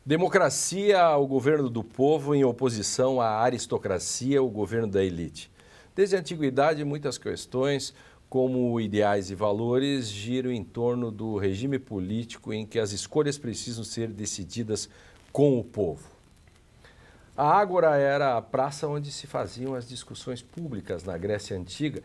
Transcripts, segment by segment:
Democracia, o governo do povo em oposição à aristocracia, o governo da elite. Desde a antiguidade, muitas questões, como ideais e valores, giram em torno do regime político em que as escolhas precisam ser decididas com o povo. A Ágora era a praça onde se faziam as discussões públicas na Grécia Antiga,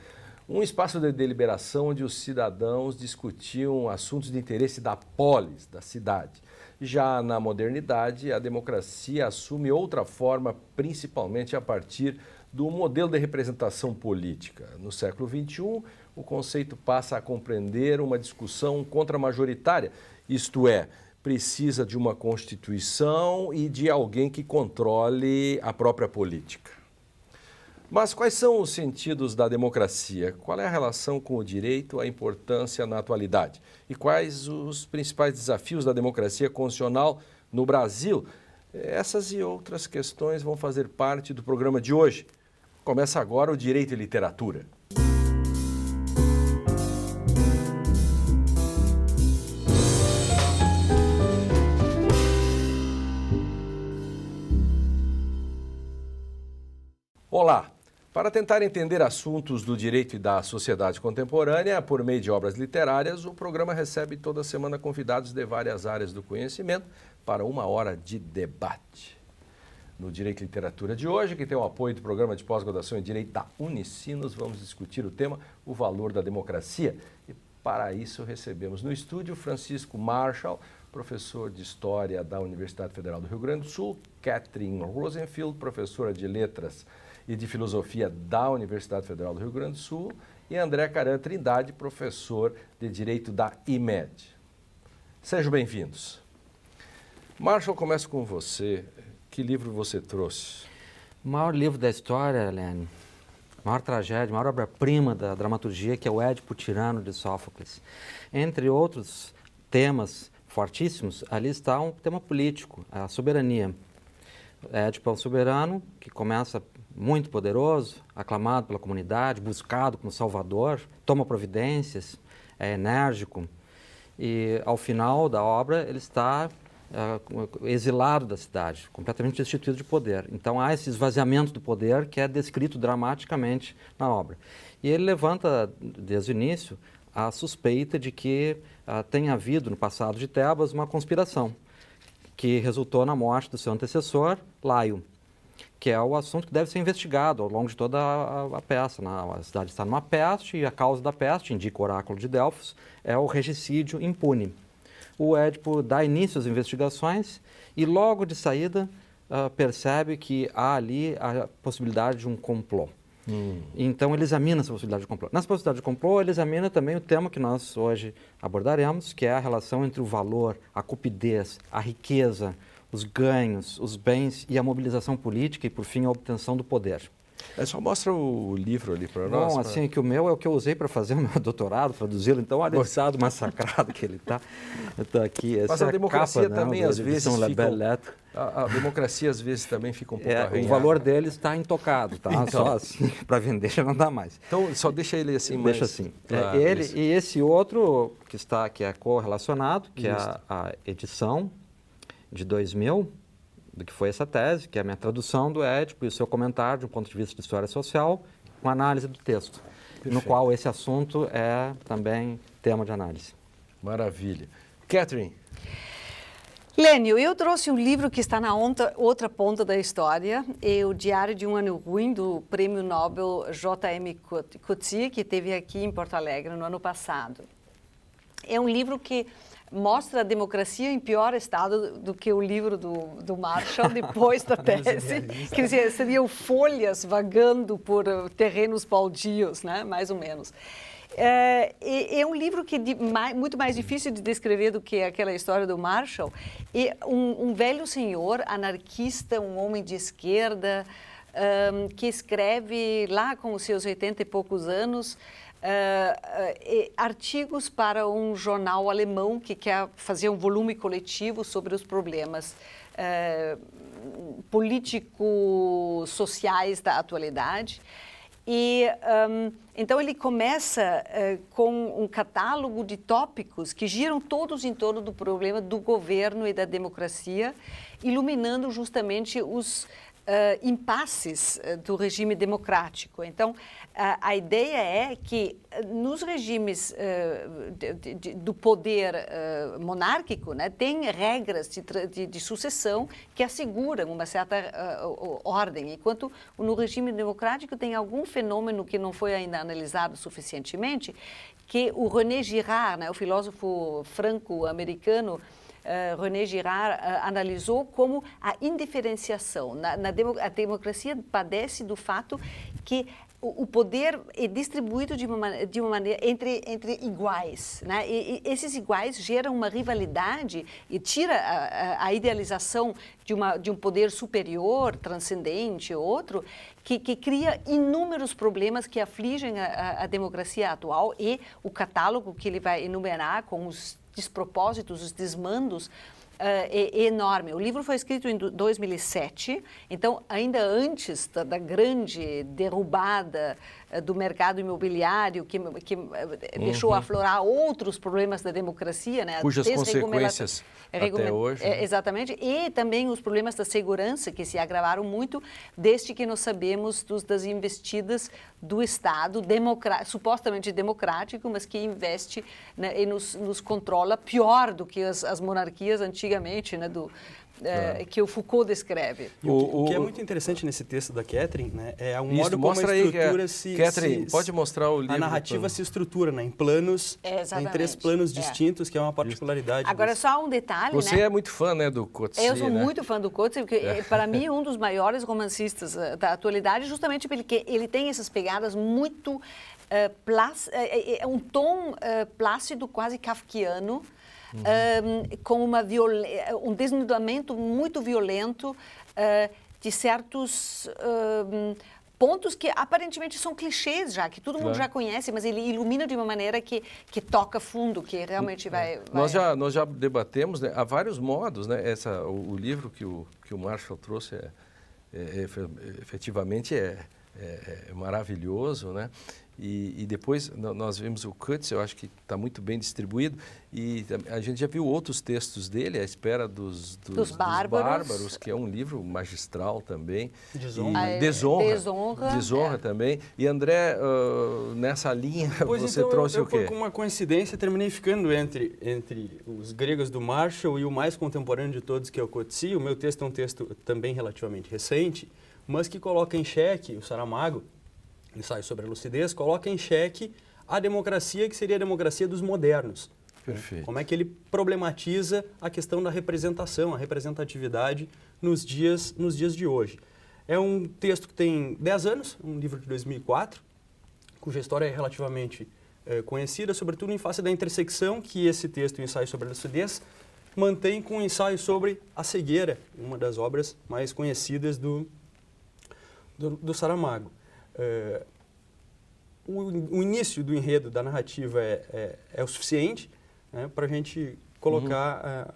um espaço de deliberação onde os cidadãos discutiam assuntos de interesse da polis, da cidade. Já na modernidade, a democracia assume outra forma, principalmente a partir do modelo de representação política. No século XXI, o conceito passa a compreender uma discussão contramajoritária, isto é, precisa de uma Constituição e de alguém que controle a própria política. Mas quais são os sentidos da democracia? Qual é a relação com o direito, a importância na atualidade? E quais os principais desafios da democracia constitucional no Brasil? Essas e outras questões vão fazer parte do programa de hoje. Começa agora o Direito e Literatura. Olá! Para tentar entender assuntos do direito e da sociedade contemporânea por meio de obras literárias, o programa recebe toda semana convidados de várias áreas do conhecimento para uma hora de debate. No Direito e Literatura de hoje, que tem o apoio do Programa de Pós-Graduação em Direito da Unicinos, vamos discutir o tema O Valor da Democracia. E para isso recebemos no estúdio Francisco Marshall, professor de História da Universidade Federal do Rio Grande do Sul, Catherine Rosenfield, professora de Letras e de Filosofia da Universidade Federal do Rio Grande do Sul, e André Caran Trindade, professor de Direito da IMED. Sejam bem-vindos. Marshall, começo com você. Que livro você trouxe? O maior livro da história, Helene, a maior tragédia, a maior obra-prima da dramaturgia, que é o Édipo Tirano de Sófocles. Entre outros temas fortíssimos, ali está um tema político, a soberania. Édipo é um soberano que começa muito poderoso, aclamado pela comunidade, buscado como salvador, toma providências, é enérgico e ao final da obra ele está exilado da cidade, completamente destituído de poder. Então há esse esvaziamento do poder que é descrito dramaticamente na obra. E ele levanta desde o início a suspeita de que tenha havido no passado de Tebas uma conspiração que resultou na morte do seu antecessor, Laio, que é o assunto que deve ser investigado ao longo de toda a peça. A cidade está numa peste e a causa da peste, indica o oráculo de Delfos, é o regicídio impune. O Édipo dá início às investigações e logo de saída percebe que há ali a possibilidade de um complô. Então ele examina essa possibilidade de complô. Nessa possibilidade de complô, ele examina também o tema que nós hoje abordaremos, que é a relação entre o valor, a cupidez, a riqueza, os ganhos, os bens e a mobilização política e, por fim, a obtenção do poder. Só mostra o livro ali para nós. Bom, assim, que o meu é o que eu usei para fazer o meu doutorado, traduzi-lo. Então, olha o estado massacrado que ele está. Aqui. Mas a democracia capa, também, não, às vezes, fica... A democracia, às vezes, também fica um pouco arranhada. O valor dele está intocado, tá? Então, só assim, para vender já não dá mais. Então, só deixa ele assim deixa mais... assim. Ele isso. E esse outro que é correlacionado, que isso. É a edição de 2000, do que foi essa tese, que é a minha tradução do Édipo e o seu comentário de um ponto de vista de história social, com análise do texto, perfeito, no qual esse assunto é também tema de análise. Maravilha. Catherine. Lênio, eu trouxe um livro que está na outra ponta da história, é o Diário de um Ano Ruim, do Prêmio Nobel J.M. Coetzee, que esteve aqui em Porto Alegre no ano passado. É um livro que mostra a democracia em pior estado do que o livro do Marshall, depois da tese. Quer dizer, seriam folhas vagando por terrenos baldios, né? Mais ou menos. É um livro que é muito mais difícil de descrever do que aquela história do Marshall. É um velho senhor, anarquista, um homem de esquerda, que escreve lá com os seus 80 e poucos anos, artigos para um jornal alemão que quer fazer um volume coletivo sobre os problemas político-sociais da atualidade. Então ele começa com um catálogo de tópicos que giram todos em torno do problema do governo e da democracia, iluminando justamente os impasses do regime democrático. Então, a ideia é que nos regimes do poder monárquico, né, tem regras de sucessão que asseguram uma certa ordem, enquanto no regime democrático tem algum fenômeno que não foi ainda analisado suficientemente, que o René Girard, né, o filósofo franco-americano, René Girard analisou como a indiferenciação. A democracia padece do fato que o poder é distribuído de uma maneira entre iguais, né? E esses iguais geram uma rivalidade e tira a idealização de um poder superior, transcendente, outro, que cria inúmeros problemas que afligem a democracia atual, e o catálogo que ele vai enumerar com os despropósitos, os desmandos, é enorme. O livro foi escrito em 2007, então ainda antes da grande derrubada do mercado imobiliário, que deixou aflorar outros problemas da democracia, né? Cujas consequências até hoje. Exatamente, e também os problemas da segurança, que se agravaram muito desde que nós sabemos das investidas do Estado, supostamente democrático, mas que investe, né, e nos controla pior do que as monarquias antigamente, né, que o Foucault descreve. O que é muito interessante nesse texto da Catherine, né, é um modo como a estrutura Catherine, pode mostrar o livro. A narrativa se estrutura, né, em planos, em 3 planos distintos, que é uma particularidade. Agora, só um detalhe, Você, né? é muito fã, né, do Coetzee, Eu sou muito fã do Coetzee, porque para mim um dos maiores romancistas da atualidade, justamente porque ele tem essas pegadas muito um tom plácido, quase kafkiano, com um desnudamento muito violento de certos pontos que aparentemente são clichês já, que todo mundo já conhece, mas ele ilumina de uma maneira que toca fundo, que realmente vai... Nós já debatemos, né, há vários modos, né, o livro que o Marshall trouxe efetivamente é maravilhoso, né? E depois nós vimos o Coetzee, eu acho que está muito bem distribuído, e a gente já viu outros textos dele, A Espera dos Bárbaros, que é um livro magistral também. Desonra também. E André, nessa linha, você trouxe o quê? Com uma coincidência, terminei ficando entre os gregos do Marshall e o mais contemporâneo de todos, que é o Coetzee. O meu texto é um texto também relativamente recente, mas que coloca em xeque, o Saramago, ensaio sobre a lucidez, coloca em xeque a democracia, que seria a democracia dos modernos. Perfeito. Como é que ele problematiza a questão da representação, a representatividade nos dias de hoje. É um texto que tem 10 anos, um livro de 2004, cuja história é relativamente conhecida, sobretudo em face da intersecção que esse texto, o ensaio sobre a lucidez, mantém com o ensaio sobre a cegueira, uma das obras mais conhecidas do Saramago. O início do enredo da narrativa é o suficiente, né, para a gente colocar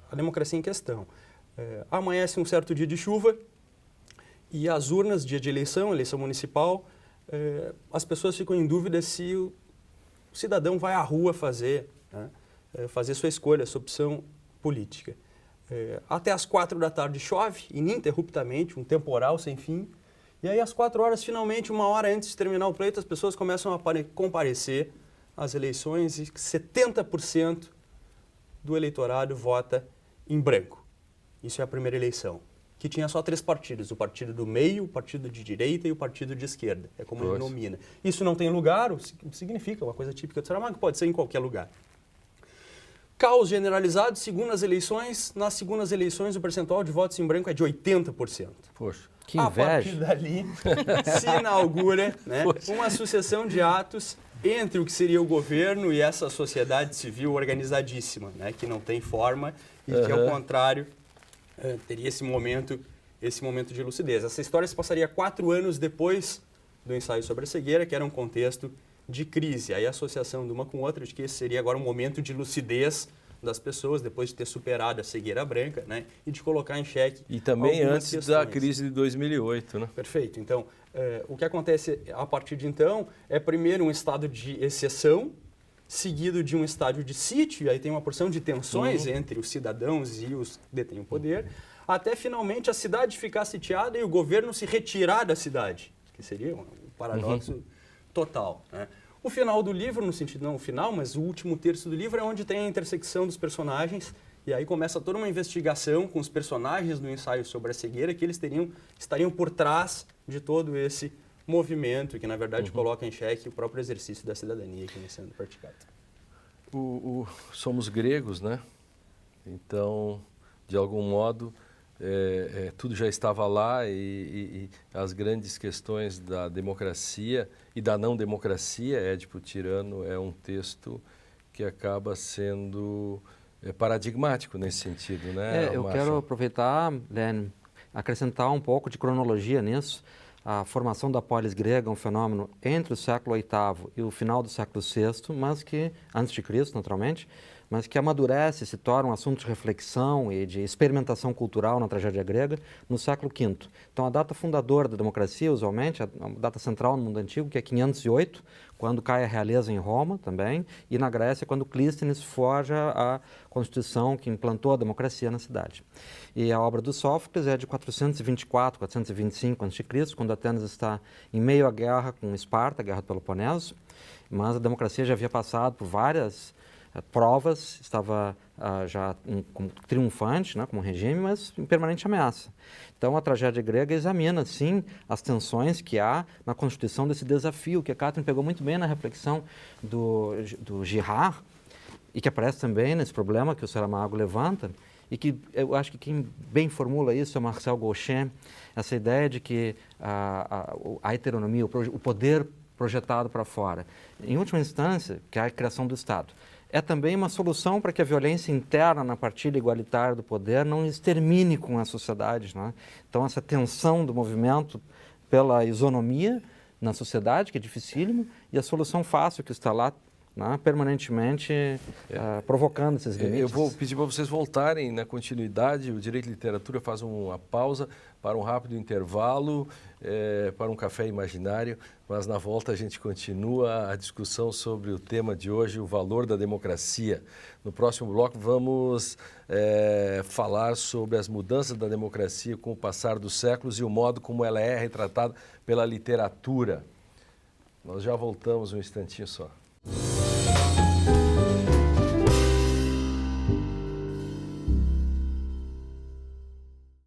a democracia em questão. Amanhece um certo dia de chuva e as urnas, dia de eleição municipal, as pessoas ficam em dúvida se o cidadão vai à rua fazer sua escolha, sua opção política. Até às 4 da tarde chove, ininterruptamente, um temporal sem fim. E aí, às 4 horas, finalmente, 1 hora antes de terminar o pleito, as pessoas começam a comparecer às eleições e 70% do eleitorado vota em branco. Isso é a primeira eleição, que tinha só 3 partidos, o partido do meio, o partido de direita e o partido de esquerda. É como ele nomina. Isso não tem lugar, significa uma coisa típica do Saramago, pode ser em qualquer lugar. Caos generalizado, segundas eleições. Nas segundas eleições, o percentual de votos em branco é de 80%. Poxa. Que inveja. A partir dali, se inaugura, né, uma sucessão de atos entre o que seria o governo e essa sociedade civil organizadíssima, né, que não tem forma e que, ao contrário, teria esse momento de lucidez. Essa história se passaria 4 anos depois do ensaio sobre a cegueira, que era um contexto de crise. Aí a associação de uma com outra, de que esse seria agora um momento de lucidez das pessoas, depois de ter superado a cegueira branca, né, e de colocar em xeque E também algumas antes questões. da crise de 2008, né? Perfeito. Então, o que acontece a partir de então é primeiro um estado de exceção, seguido de um estádio de sítio, e aí tem uma porção de tensões entre os cidadãos e os que detêm o poder, até finalmente a cidade ficar sitiada e o governo se retirar da cidade, que seria um paradoxo total, né? O final do livro, no sentido não o final, mas o último terço do livro é onde tem a intersecção dos personagens, e aí começa toda uma investigação com os personagens do ensaio sobre a cegueira, que eles estariam por trás de todo esse movimento, que na verdade coloca em xeque o próprio exercício da cidadania que vem sendo praticado. Somos gregos, né? Então, de algum modo, tudo já estava lá e as grandes questões da democracia e da não democracia, Édipo Tirano é um texto que acaba sendo paradigmático nesse sentido, né? Eu quero aproveitar, Lênio, acrescentar um pouco de cronologia nisso. A formação da polis grega é um fenômeno entre o século VIII e o final do século VI, mas que, antes de Cristo, naturalmente, mas que amadurece, se torna um assunto de reflexão e de experimentação cultural na tragédia grega no século V. Então, a data fundadora da democracia, usualmente, a data central no mundo antigo, que é 508, quando cai a realeza em Roma também, e na Grécia, quando Clístenes forja a Constituição que implantou a democracia na cidade. E a obra do Sófocles é de 424, 425 a.C., quando Atenas está em meio à guerra com Esparta, a Guerra do Peloponeso, mas a democracia já havia passado por várias provas, estava já como triunfante, né, como regime, mas em permanente ameaça. Então, a tragédia grega examina, sim, as tensões que há na constituição desse desafio, que a Catherine pegou muito bem na reflexão do Girard, e que aparece também nesse problema que o Saramago levanta, e que eu acho que quem bem formula isso é o Marcel Gauchet, essa ideia de que a heteronomia, o poder projetado para fora, em última instância, que é a criação do Estado, é também uma solução para que a violência interna na partilha igualitária do poder não extermine com a sociedade, né? Então, essa tensão do movimento pela isonomia na sociedade, que é dificílimo, e a solução fácil que está lá, né, permanentemente provocando esses limites. Eu vou pedir para vocês voltarem na continuidade. O Direito e Literatura faz uma pausa para um rápido intervalo, para um café imaginário, mas na volta a gente continua a discussão sobre o tema de hoje, o valor da democracia. No próximo bloco vamos falar sobre as mudanças da democracia com o passar dos séculos e o modo como ela é retratada pela literatura. Nós já voltamos um instantinho só.